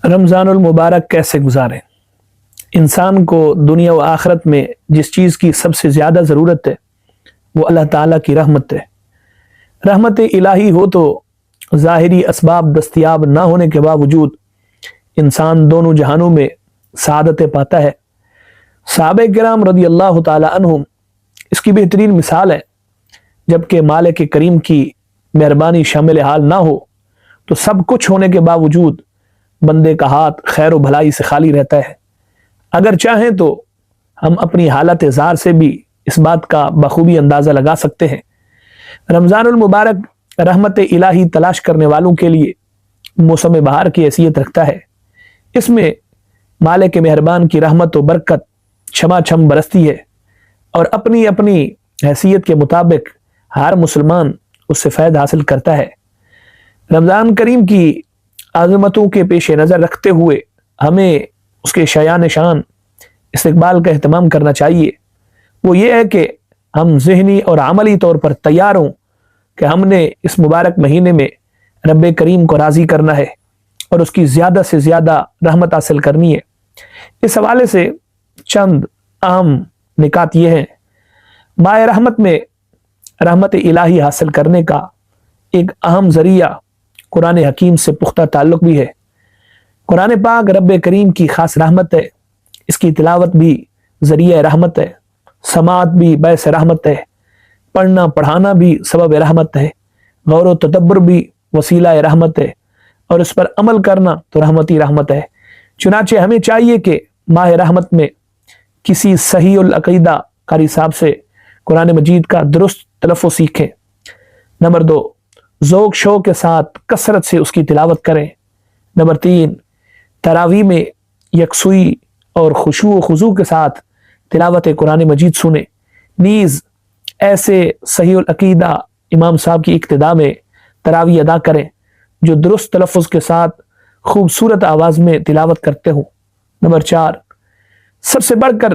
رمضان المبارک کیسے گزاریں؟ انسان کو دنیا و آخرت میں جس چیز کی سب سے زیادہ ضرورت ہے وہ اللہ تعالیٰ کی رحمت ہے۔ رحمت الہی ہو تو ظاہری اسباب دستیاب نہ ہونے کے باوجود انسان دونوں جہانوں میں سعادت پاتا ہے۔ صحابہ کرام رضی اللہ تعالی عنہم اس کی بہترین مثال ہے۔ جبکہ مالک کریم کی مہربانی شامل حال نہ ہو تو سب کچھ ہونے کے باوجود بندے کا ہاتھ خیر و بھلائی سے خالی رہتا ہے۔ اگر چاہیں تو ہم اپنی حالت زار سے بھی اس بات کا بخوبی اندازہ لگا سکتے ہیں۔ رمضان المبارک رحمت الہی تلاش کرنے والوں کے لیے موسم بہار کی حیثیت رکھتا ہے۔ اس میں مالک مہربان کی رحمت و برکت چھما چھم برستی ہے اور اپنی اپنی حیثیت کے مطابق ہر مسلمان اس سے فائدہ حاصل کرتا ہے۔ رمضان کریم کی عظمتوں کے پیش نظر رکھتے ہوئے ہمیں اس کے شایان شان استقبال کا اہتمام کرنا چاہیے۔ وہ یہ ہے کہ ہم ذہنی اور عملی طور پر تیار ہوں کہ ہم نے اس مبارک مہینے میں رب کریم کو راضی کرنا ہے اور اس کی زیادہ سے زیادہ رحمت حاصل کرنی ہے۔ اس حوالے سے چند اہم نکات یہ ہیں۔ ماہ رحمت میں رحمت الہی حاصل کرنے کا ایک اہم ذریعہ قرآن حکیم سے پختہ تعلق بھی ہے۔ قرآن پاک رب کریم کی خاص رحمت ہے۔ اس کی تلاوت بھی ذریعہ رحمت ہے، سماعت بھی باعث رحمت ہے، پڑھنا پڑھانا بھی سبب رحمت ہے، غور و تدبر بھی وسیلہ رحمت ہے، اور اس پر عمل کرنا تو رحمت ہی رحمت ہے۔ چنانچہ ہمیں چاہیے کہ ماہ رحمت میں کسی صحیح العقیدہ قاری صاحب سے قرآن مجید کا درست تلفظ سیکھیں۔ نمبر 2، ذوق شوق کے ساتھ کثرت سے اس کی تلاوت کریں۔ نمبر 3، تراویح میں یکسوئی اور خشوع و خضوع کے ساتھ تلاوت قرآن مجید سنیں۔ نیز ایسے صحیح العقیدہ امام صاحب کی اقتداء میں تراویح ادا کریں جو درست تلفظ کے ساتھ خوبصورت آواز میں تلاوت کرتے ہوں۔ نمبر 4، سب سے بڑھ کر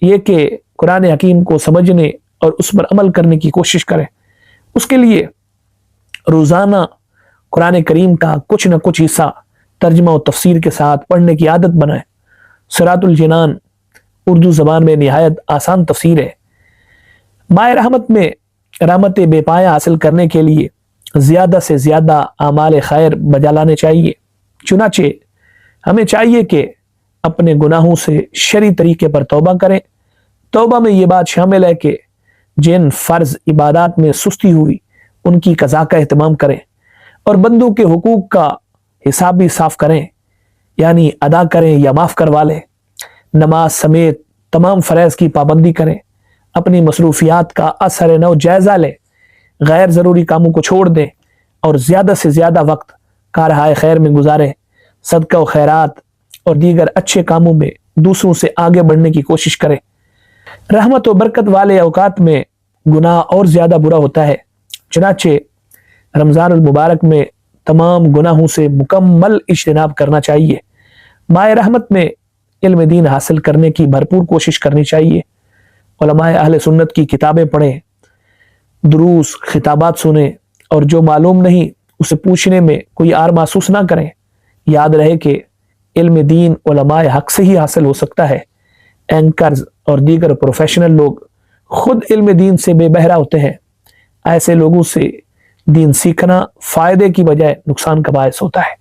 یہ کہ قرآن حکیم کو سمجھنے اور اس پر عمل کرنے کی کوشش کریں۔ اس کے لیے روزانہ قرآن کریم کا کچھ نہ کچھ حصہ ترجمہ و تفسیر کے ساتھ پڑھنے کی عادت بنائیں۔ صراط الجنان اردو زبان میں نہایت آسان تفسیر ہے۔ ماہ رحمت میں رحمت بے پایا حاصل کرنے کے لیے زیادہ سے زیادہ اعمال خیر بجا لانے چاہیے۔ چنانچہ ہمیں چاہیے کہ اپنے گناہوں سے شرعی طریقے پر توبہ کریں۔ توبہ میں یہ بات شامل ہے کہ جن فرض عبادات میں سستی ہوئی ان کی قضا کا اہتمام کریں اور بندوں کے حقوق کا حساب بھی صاف کریں، یعنی ادا کریں یا معاف کروا لیں۔ نماز سمیت تمام فرائض کی پابندی کریں، اپنی مصروفیات کا اثر نو جائزہ لیں، غیر ضروری کاموں کو چھوڑ دیں اور زیادہ سے زیادہ وقت کارہائے خیر میں گزاریں۔ صدقہ و خیرات اور دیگر اچھے کاموں میں دوسروں سے آگے بڑھنے کی کوشش کریں۔ رحمت و برکت والے اوقات میں گناہ اور زیادہ برا ہوتا ہے، چنانچہ رمضان المبارک میں تمام گناہوں سے مکمل اجتناب کرنا چاہیے۔ ماہ رحمت میں علم دین حاصل کرنے کی بھرپور کوشش کرنی چاہیے۔ علماء اہل سنت کی کتابیں پڑھیں، دروس خطابات سنیں اور جو معلوم نہیں اسے پوچھنے میں کوئی عار محسوس نہ کریں۔ یاد رہے کہ علم دین علماء حق سے ہی حاصل ہو سکتا ہے۔ اینکرز اور دیگر پروفیشنل لوگ خود علم دین سے بے بہرا ہوتے ہیں۔ ایسے لوگوں سے دین سیکھنا فائدے کی بجائے نقصان کا باعث ہوتا ہے۔